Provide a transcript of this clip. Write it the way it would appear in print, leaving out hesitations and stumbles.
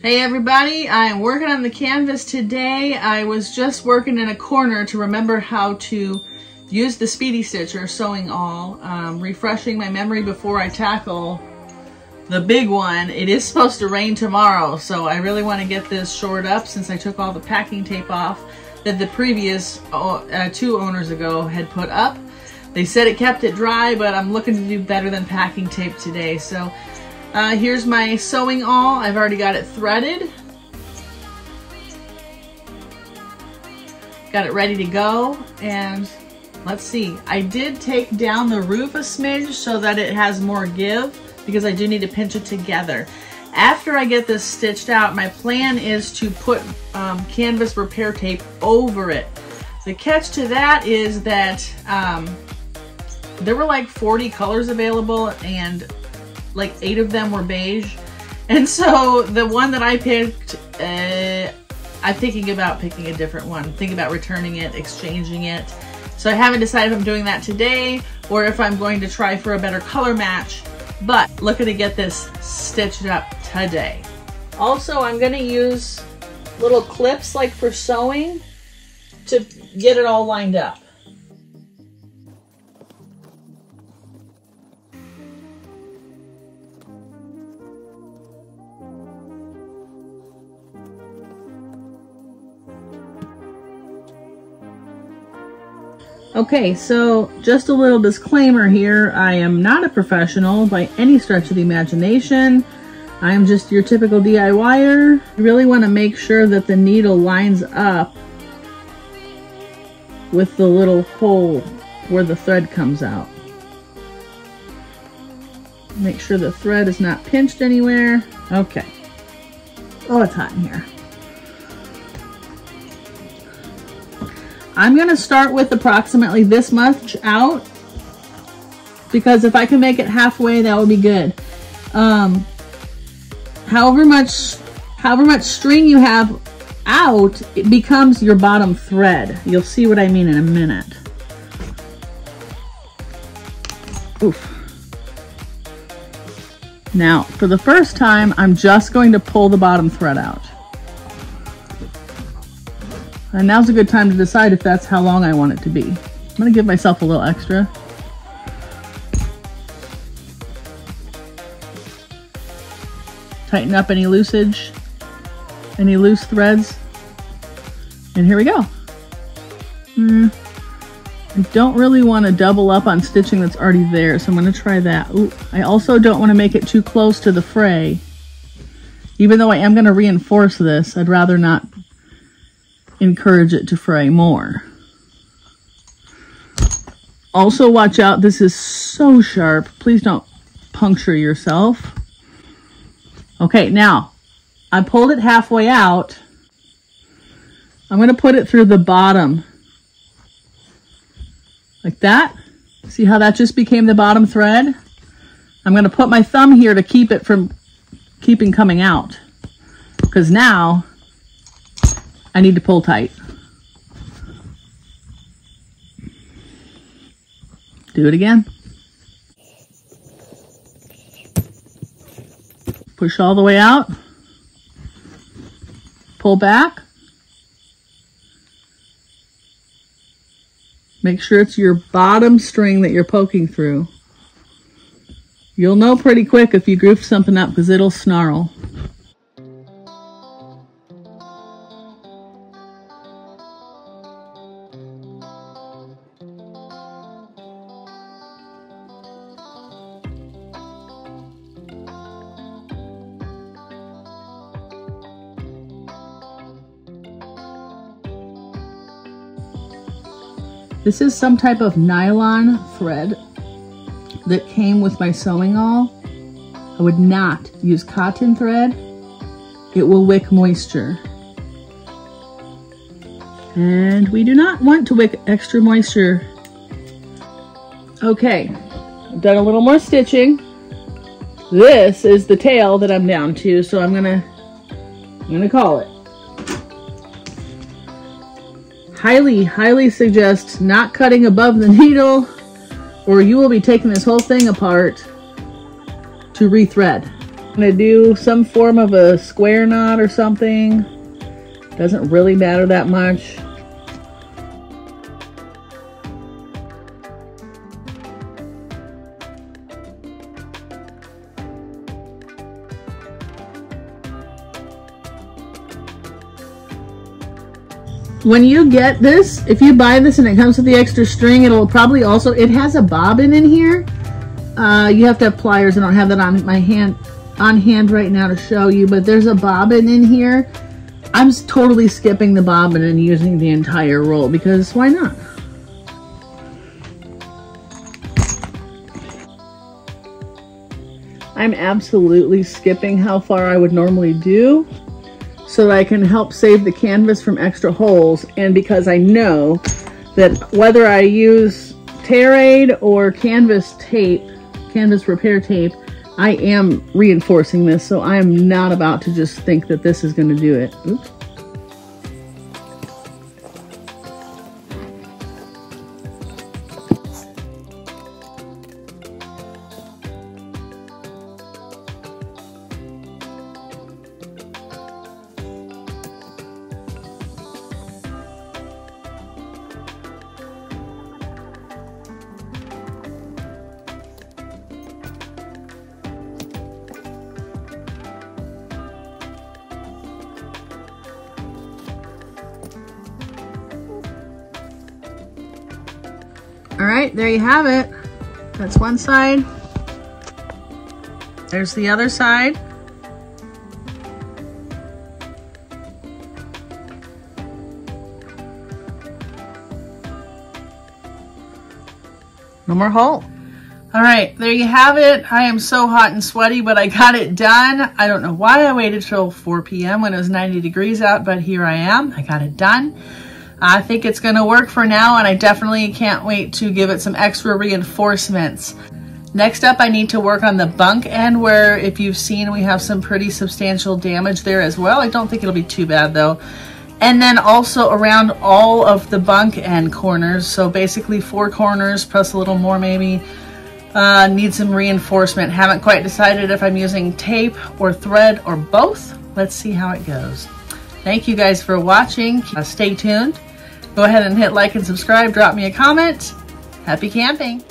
Hey everybody, I'm working on the canvas today. I was just working in a corner to remember how to use the Speedy Stitcher sewing awl, refreshing my memory before I tackle the big one. It is supposed to rain tomorrow, so I really want to get this shored up since I took all the packing tape off that the previous two owners ago had put up. They said it kept it dry, but I'm looking to do better than packing tape today. So here's my sewing awl. I've already got it threaded. Got it ready to go, and let's see. I did take down the roof a smidge so that it has more give, because I do need to pinch it together. After I get this stitched out, my plan is to put canvas repair tape over it. The catch to that is that there were like 40 colors available and like 8 of them were beige. And so the one that I picked, I'm thinking about picking a different one. Thinking about returning it, exchanging it. So I haven't decided if I'm doing that today or if I'm going to try for a better color match. But looking to get this stitched up today. Also, I'm going to use little clips like for sewing to get it all lined up. Okay, so just a little disclaimer here. I am not a professional by any stretch of the imagination. I am just your typical DIYer. You really want to make sure that the needle lines up with the little hole where the thread comes out. Make sure the thread is not pinched anywhere. Okay. Oh, it's hot in here. I'm going to start with approximately this much out, because if I can make it halfway, that would be good. However much string you have out, it becomes your bottom thread. You'll see what I mean in a minute. Oof. Now, for the first time, I'm just going to pull the bottom thread out. And now's a good time to decide if that's how long I want it to be. I'm going to give myself a little extra. Tighten up any loosage, any loose threads. And here we go. I don't really want to double up on stitching that's already there, so I'm going to try that. Ooh, I also don't want to make it too close to the fray. Even though I am going to reinforce this, I'd rather not encourage it to fray more. Also watch out, this is so sharp. Please don't puncture yourself. Okay, now I pulled it halfway out. I'm going to put it through the bottom like that. See how that just became the bottom thread? I'm going to put my thumb here to keep it from coming out, because now I need to pull tight. Do it again. Push all the way out. Pull back. Make sure it's your bottom string that you're poking through. You'll know pretty quick if you goof something up, because it'll snarl. This is some type of nylon thread that came with my sewing awl. I would not use cotton thread. It will wick moisture. And we do not want to wick extra moisture. Okay, I've done a little more stitching. This is the tail that I'm down to, so I'm gonna call it. Highly suggest not cutting above the needle, or you will be taking this whole thing apart to rethread. I'm gonna do some form of a square knot or something. Doesn't really matter that much. When you get this, if you buy this and it comes with the extra string, it'll probably also, it has a bobbin in here. You have to have pliers. I don't have that on my hand, on hand right now to show you, but there's a bobbin in here. I'm totally skipping the bobbin and using the entire roll because why not? I'm absolutely skipping how far I would normally do, so that I can help save the canvas from extra holes, and because I know that whether I use tear aid or canvas tape, canvas repair tape, I am reinforcing this, so I am not about to just think that this is going to do it. Oops. All right, there you have it. That's one side. There's the other side. No more hole. All right, there you have it. I am so hot and sweaty, but I got it done. I don't know why I waited till 4 p.m. when it was 90 degrees out, but here I am. I got it done. I think it's going to work for now, and I definitely can't wait to give it some extra reinforcements. Next up, I need to work on the bunk end, where if you've seen, we have some pretty substantial damage there as well. I don't think it'll be too bad though. And then also around all of the bunk end corners, so basically 4 corners plus a little more maybe, need some reinforcement. Haven't quite decided if I'm using tape or thread or both. Let's see how it goes. Thank you guys for watching. Stay tuned. Go ahead and hit like and subscribe. Drop me a comment. Happy camping.